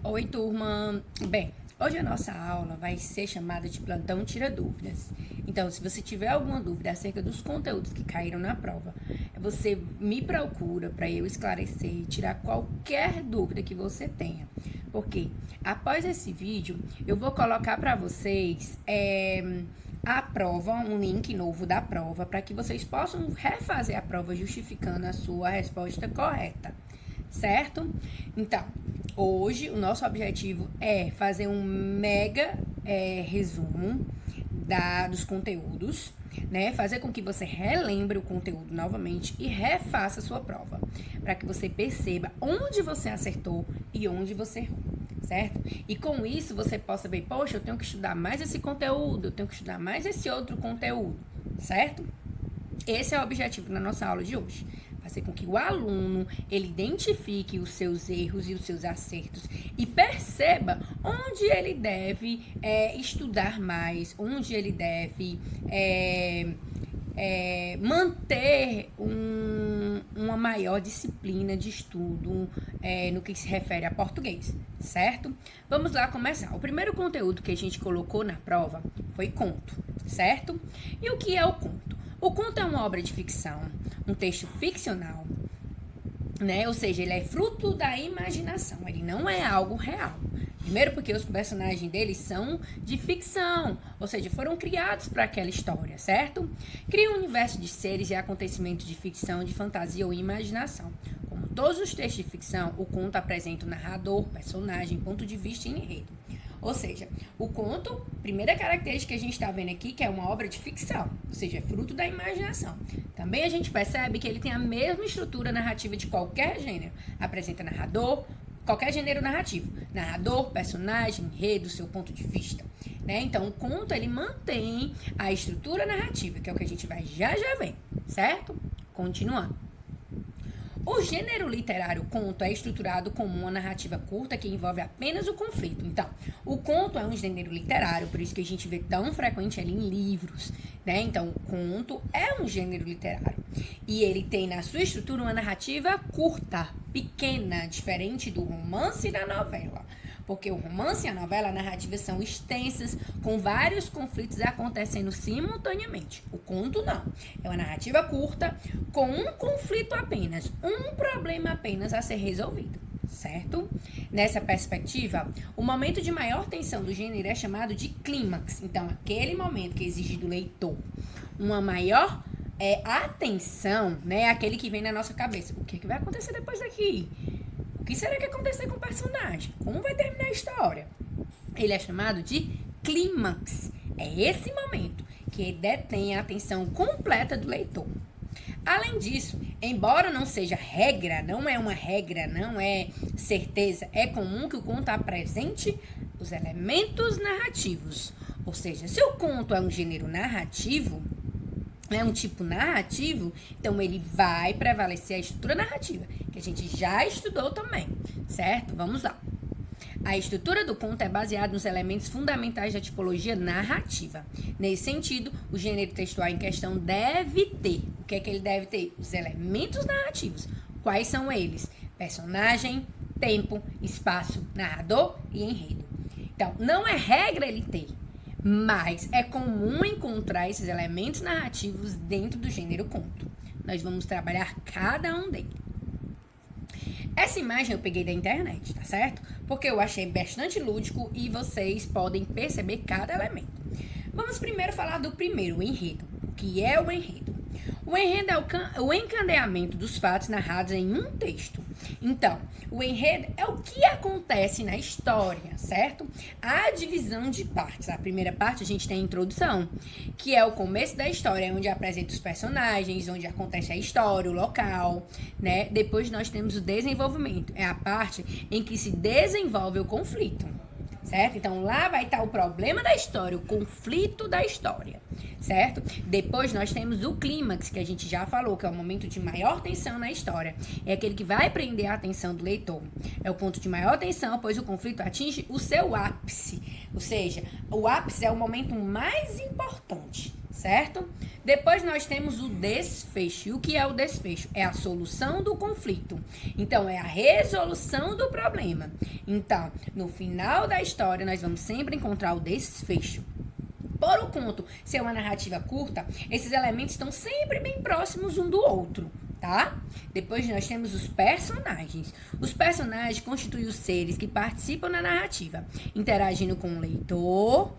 Oi, turma! Bem, hoje a nossa aula vai ser chamada de Plantão Tira Dúvidas. Então, se você tiver alguma dúvida acerca dos conteúdos que caíram na prova, você me procura para eu esclarecer e tirar qualquer dúvida que você tenha. Porque após esse vídeo, eu vou colocar para vocês a prova, um link novo da prova, para que vocês possam refazer a prova justificando a sua resposta correta. Certo? Então, hoje o nosso objetivo é fazer um mega resumo dos conteúdos, né? Fazer com que você relembre o conteúdo novamente e refaça a sua prova, para que você perceba onde você acertou e onde você errou, certo? E com isso você possa ver, poxa, eu tenho que estudar mais esse conteúdo, eu tenho que estudar mais esse outro conteúdo, certo? Esse é o objetivo da nossa aula de hoje. Fazer com que o aluno, ele identifique os seus erros e os seus acertos e perceba onde ele deve estudar mais, onde ele deve manter uma maior disciplina de estudo no que se refere a português, certo? Vamos lá começar. O primeiro conteúdo que a gente colocou na prova foi conto, certo? E o que é o conto? O conto é uma obra de ficção, um texto ficcional, né? Ou seja, ele é fruto da imaginação, ele não é algo real. Primeiro porque os personagens deles são de ficção, ou seja, foram criados para aquela história, certo? Cria um universo de seres e acontecimentos de ficção, de fantasia ou imaginação. Como todos os textos de ficção, o conto apresenta o narrador, personagem, ponto de vista e enredo. Ou seja, o conto, primeira característica que a gente está vendo aqui, que é uma obra de ficção, ou seja, é fruto da imaginação. Também a gente percebe que ele tem a mesma estrutura narrativa de qualquer gênero. Apresenta narrador, qualquer gênero narrativo. Narrador, personagem, enredo, seu ponto de vista. Né? Então, o conto, ele mantém a estrutura narrativa, que é o que a gente vai já ver, certo? Continuando. O gênero literário conto é estruturado como uma narrativa curta que envolve apenas o conflito. Então, o conto é um gênero literário, por isso que a gente vê tão frequente ali em livros, né? Então, o conto é um gênero literário. E ele tem na sua estrutura uma narrativa curta, pequena, diferente do romance e da novela. Porque o romance e a novela, a narrativa são extensas, com vários conflitos acontecendo simultaneamente. O conto não. É uma narrativa curta, com um conflito apenas, um problema apenas a ser resolvido, certo? Nessa perspectiva, o momento de maior tensão do gênero é chamado de clímax. Então, aquele momento que exige do leitor uma maior atenção, né? Aquele que vem na nossa cabeça. O que vai acontecer depois daqui? O que será que acontecer com o personagem? Como vai terminar a história? Ele é chamado de clímax. É esse momento que detém a atenção completa do leitor. Além disso, embora não seja regra, não é uma regra, não é certeza, é comum que o conto apresente os elementos narrativos. Ou seja, se o conto é um gênero narrativo, é um tipo narrativo, então ele vai prevalecer a estrutura narrativa, que a gente já estudou também, certo? Vamos lá. A estrutura do conto é baseada nos elementos fundamentais da tipologia narrativa. Nesse sentido, o gênero textual em questão deve ter. O que é que ele deve ter? Os elementos narrativos. Quais são eles? Personagem, tempo, espaço, narrador e enredo. Então, não é regra ele ter, mas é comum encontrar esses elementos narrativos dentro do gênero conto. Nós vamos trabalhar cada um deles. Essa imagem eu peguei da internet, tá certo? Porque eu achei bastante lúdico e vocês podem perceber cada elemento. Vamos primeiro falar do primeiro, o enredo. O que é o enredo? O enredo é o encadeamento dos fatos narrados em um texto. Então, o enredo é o que acontece na história, certo? A divisão de partes. A primeira parte a gente tem a introdução, que é o começo da história, onde apresenta os personagens, onde acontece a história, o local, né? Depois nós temos o desenvolvimento. É a parte em que se desenvolve o conflito, certo? Então, lá vai estar o problema da história, o conflito da história, certo? Depois nós temos o clímax, que a gente já falou, que é o momento de maior tensão na história. É aquele que vai prender a atenção do leitor. É o ponto de maior tensão, pois o conflito atinge o seu ápice. Ou seja, o ápice é o momento mais importante, certo? certo? Depois nós temos o desfecho. E o que é o desfecho? É a solução do conflito. Então, é a resolução do problema. Então, no final da história, nós vamos sempre encontrar o desfecho. Por o conto ser uma narrativa curta, esses elementos estão sempre bem próximos um do outro, tá? Depois nós temos os personagens. Os personagens constituem os seres que participam da narrativa, interagindo com o leitor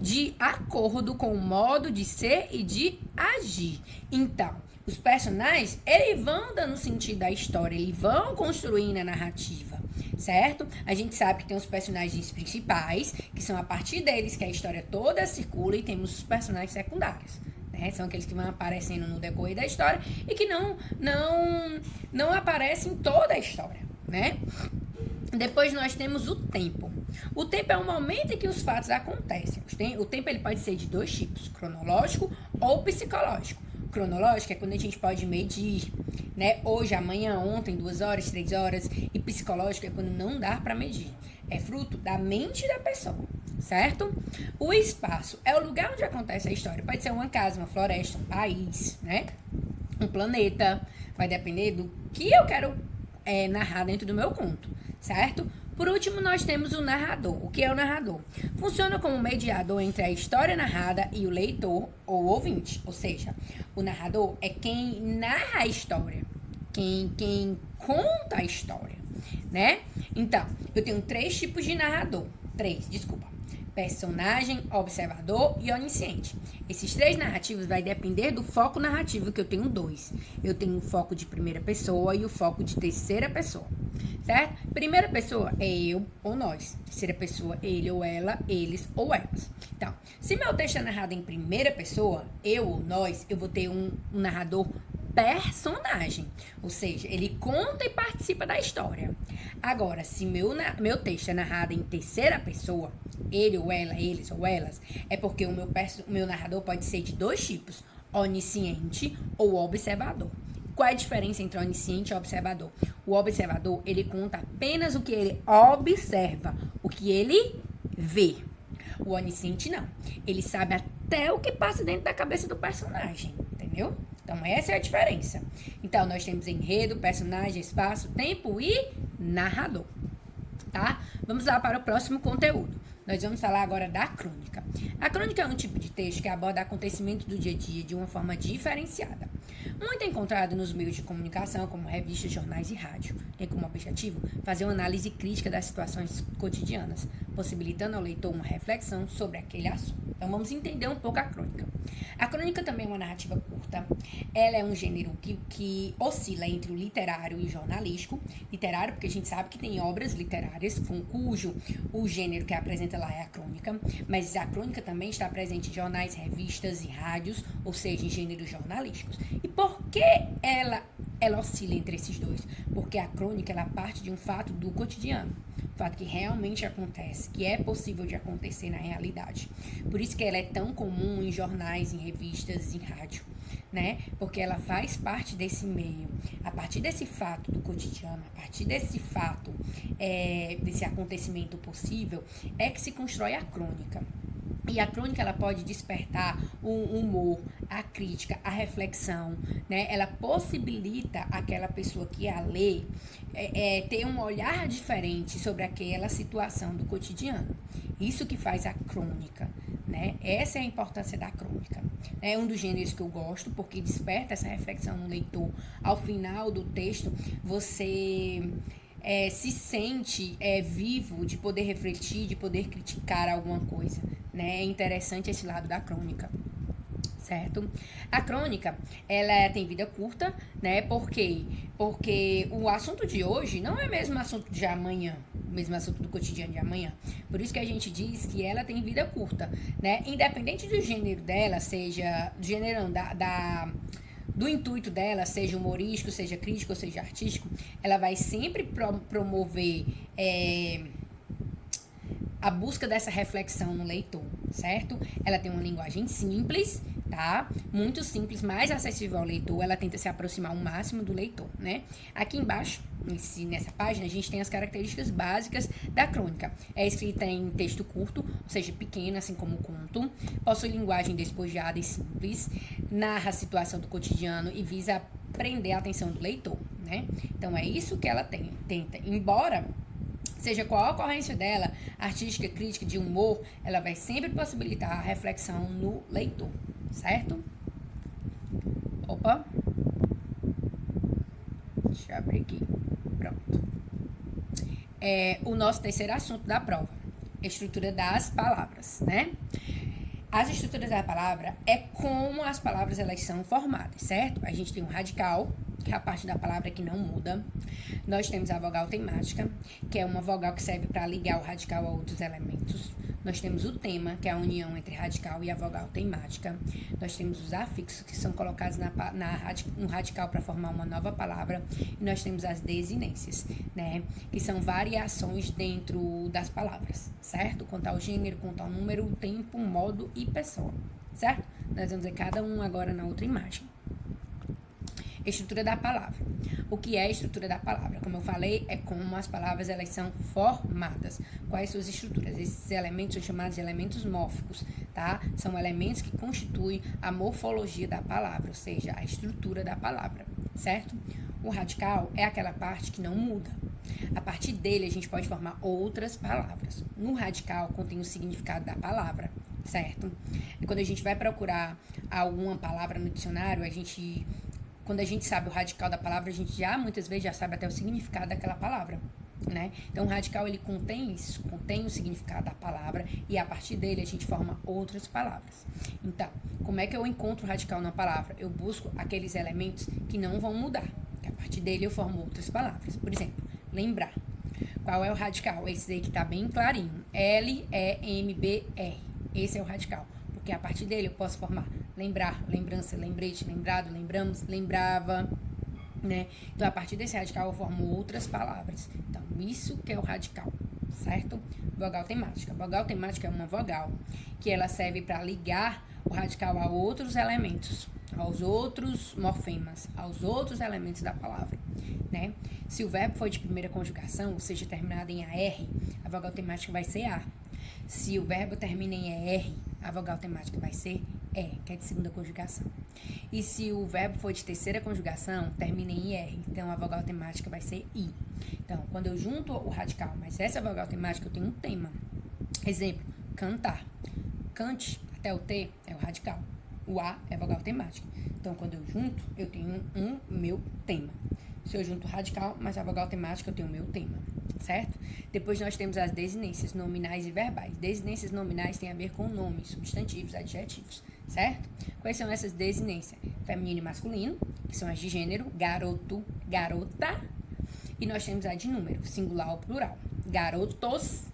de acordo com o modo de ser e de agir. Então, os personagens, eles vão dando sentido à história, eles vão construindo a narrativa, certo? A gente sabe que tem os personagens principais, que são a partir deles que a história toda circula, e temos os personagens secundários, né? São aqueles que vão aparecendo no decorrer da história e que não aparecem em toda a história, né? Depois nós temos o tempo. O tempo é o momento em que os fatos acontecem. O tempo ele pode ser de dois tipos, cronológico ou psicológico. Cronológico é quando a gente pode medir, né? Hoje, amanhã, ontem, 2 horas, 3 horas. E psicológico é quando não dá para medir. É fruto da mente da pessoa, certo? O espaço é o lugar onde acontece a história. Pode ser uma casa, uma floresta, um país, né? Um planeta. Vai depender do que eu quero narrar dentro do meu conto, certo? Por último, nós temos o narrador. O que é o narrador? Funciona como mediador entre a história narrada e o leitor ou ouvinte. Ou seja, o narrador é quem narra a história, quem conta a história, né? Então, eu tenho 3 tipos de narrador. 3, desculpa. Personagem, observador e onisciente. Esses 3 narrativos vai depender do foco narrativo, que eu tenho 2. Eu tenho o foco de primeira pessoa e o foco de terceira pessoa, certo? Primeira pessoa é eu ou nós. Terceira pessoa, ele ou ela, eles ou elas. Então, se meu texto é narrado em primeira pessoa, eu ou nós, eu vou ter um narrador personagem, ou seja, ele conta e participa da história. Agora, se meu texto é narrado em terceira pessoa, ele ou ela, eles ou elas, é porque o meu narrador pode ser de 2 tipos, onisciente ou observador. Qual é a diferença entre onisciente e observador? O observador, ele conta apenas o que ele observa, o que ele vê. O onisciente não. Ele sabe até o que passa dentro da cabeça do personagem, entendeu? Então, essa é a diferença. Então, nós temos enredo, personagem, espaço, tempo e narrador, tá? Vamos lá para o próximo conteúdo. Nós vamos falar agora da crônica. A crônica é um tipo de texto que aborda acontecimentos do dia a dia de uma forma diferenciada. Muito encontrado nos meios de comunicação, como revistas, jornais e rádio. Tem como objetivo fazer uma análise crítica das situações cotidianas, possibilitando ao leitor uma reflexão sobre aquele assunto. Então, vamos entender um pouco a crônica. A crônica também é uma narrativa curta. Ela é um gênero que oscila entre o literário e o jornalístico. Literário, porque a gente sabe que tem obras literárias, cujo o gênero que apresenta lá é a crônica. Mas a crônica também está presente em jornais, revistas e rádios, ou seja, em gêneros jornalísticos. E por que ela oscila entre esses dois? Porque a crônica ela parte de um fato do cotidiano. Fato que realmente acontece, que é possível de acontecer na realidade. Por isso que ela é tão comum em jornais, em revistas, em rádio, né? Porque ela faz parte desse meio. A partir desse fato do cotidiano, a partir desse fato, desse acontecimento possível, é que se constrói a crônica. E a crônica, ela pode despertar o humor, a crítica, a reflexão, né? Ela possibilita aquela pessoa que a lê ter um olhar diferente sobre aquela situação do cotidiano. Isso que faz a crônica, né? Essa é a importância da crônica. É um dos gêneros que eu gosto, porque desperta essa reflexão no leitor. Ao final do texto, você se sente vivo de poder refletir, de poder criticar alguma coisa, né? É interessante esse lado da crônica, certo? A crônica, ela tem vida curta, né? Por quê? Porque o assunto de hoje não é o mesmo assunto de amanhã, o mesmo assunto do cotidiano de amanhã. Por isso que a gente diz que ela tem vida curta, né? Independente do gênero dela, seja do gênero do intuito dela, seja humorístico, seja crítico, seja artístico, ela vai sempre promover a busca dessa reflexão no leitor, certo? Ela tem uma linguagem simples, tá? Muito simples, mais acessível ao leitor. Ela tenta se aproximar ao máximo do leitor, né? Aqui embaixo, nessa página, a gente tem as características básicas da crônica. É escrita em texto curto, ou seja, pequeno, assim como o conto. Possui linguagem despojada e simples. Narra a situação do cotidiano e visa prender a atenção do leitor, né? Então, é isso que ela tenta. Embora seja qual a ocorrência dela, artística, crítica, de humor, ela vai sempre possibilitar a reflexão no leitor, certo? Opa! Deixa eu abrir aqui. Pronto. O nosso terceiro assunto da prova. Estrutura das palavras, né? As estruturas da palavra é como as palavras elas são formadas, certo? A gente tem um radical, que é a parte da palavra que não muda. Nós temos a vogal temática, que é uma vogal que serve para ligar o radical a outros elementos. Nós temos o tema, que é a união entre radical e a vogal temática. Nós temos os afixos, que são colocados no radical para formar uma nova palavra. E nós temos as desinências, né? Que são variações dentro das palavras, certo? Quanto ao gênero, quanto ao número, tempo, modo e pessoa, certo? Nós vamos ver cada um agora na outra imagem. Estrutura da palavra. O que é a estrutura da palavra? Como eu falei, é como as palavras elas são formadas. Quais suas estruturas? Esses elementos são chamados de elementos mórficos, tá? São elementos que constituem a morfologia da palavra, ou seja, a estrutura da palavra, certo? O radical é aquela parte que não muda. A partir dele, a gente pode formar outras palavras. No radical, contém o significado da palavra, certo? E quando a gente vai procurar alguma palavra no dicionário, quando a gente sabe o radical da palavra, a gente muitas vezes já sabe até o significado daquela palavra, né? Então, o radical, ele contém isso, contém o significado da palavra e a partir dele a gente forma outras palavras. Então, como é que eu encontro o radical na palavra? Eu busco aqueles elementos que não vão mudar, que a partir dele eu formo outras palavras. Por exemplo, lembrar. Qual é o radical? Esse aí que tá bem clarinho. L-E-M-B-R. Esse é o radical, porque a partir dele eu posso formar lembrar, lembrança, lembrete, lembrado, lembramos, lembrava, né? Então, a partir desse radical, eu formo outras palavras. Então, isso que é o radical, certo? Vogal temática. Vogal temática é uma vogal que ela serve para ligar o radical a outros elementos, aos outros morfemas, aos outros elementos da palavra, né? Se o verbo for de primeira conjugação, ou seja, terminado em AR, a vogal temática vai ser A. Se o verbo termina em ER, a vogal temática vai ser E, que é de segunda conjugação. E se o verbo for de terceira conjugação, termina em IR, então a vogal temática vai ser I. Então, quando eu junto o radical, mas essa vogal temática, eu tenho um tema. Exemplo, cantar. Cante, até o T é o radical. O A é a vogal temática. Então, quando eu junto, eu tenho meu tema. Se eu junto o radical, mas a vogal temática, eu tenho o meu tema, certo? Depois nós temos as desinências nominais e verbais. Desinências nominais têm a ver com nomes, substantivos, adjetivos, certo? Quais são essas desinências? Feminino e masculino, que são as de gênero, garoto, garota. E nós temos a de número, singular ou plural. Garotos,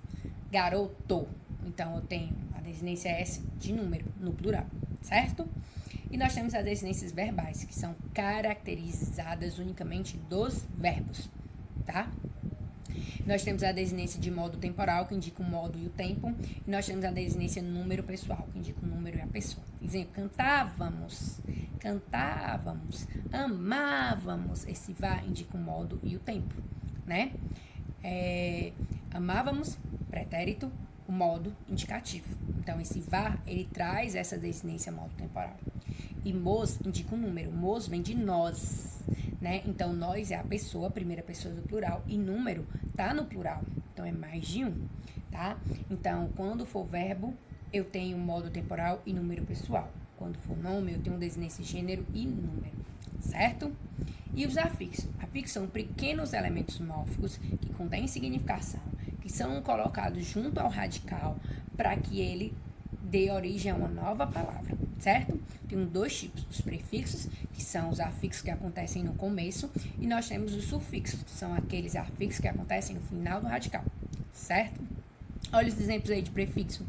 garoto. Então, eu tenho a desinência S de número, no plural, certo? E nós temos as desinências verbais, que são caracterizadas unicamente dos verbos, tá? Nós temos a desinência de modo temporal, que indica o modo e o tempo. E nós temos a desinência número pessoal, que indica o número e a pessoa. Exemplo, cantávamos, amávamos. Esse vá indica o modo e o tempo, né? Amávamos, pretérito, o modo indicativo. Então, esse vá, ele traz essa desinência modo temporal. E mos indica o número. Mos vem de nós, né? Então, nós é a pessoa, a primeira pessoa do plural. E número tá no plural. Então, é mais de um, tá? Então, quando for verbo, eu tenho modo temporal e número pessoal. Quando for nome, eu tenho desinência gênero e número, certo? E os afixos? Afixos são pequenos elementos mórficos que contêm significação, que são colocados junto ao radical para que ele dê origem a uma nova palavra, certo? Tem dois tipos, os prefixos, que são os afixos que acontecem no começo, e nós temos os sufixos, que são aqueles afixos que acontecem no final do radical, certo? Olha os exemplos aí de prefixo: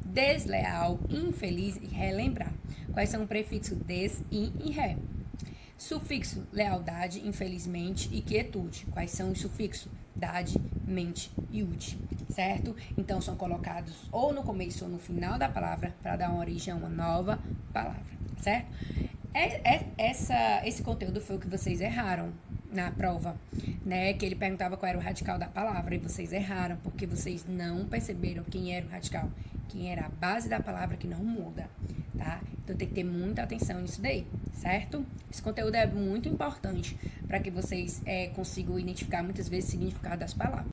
desleal, infeliz e relembrar. Quais são o prefixo des, in e ré? Sufixo: lealdade, infelizmente e quietude. Quais são os sufixos? Dade, mente e ude, certo? Então, são colocados ou no começo ou no final da palavra para dar uma origem a uma nova palavra, certo? Esse conteúdo foi o que vocês erraram na prova, né? Que ele perguntava qual era o radical da palavra e vocês erraram, porque vocês não perceberam quem era o radical, quem era a base da palavra que não muda, tá? Então tem que ter muita atenção nisso daí, certo? Esse conteúdo é muito importante para que vocês consigam identificar muitas vezes o significado das palavras.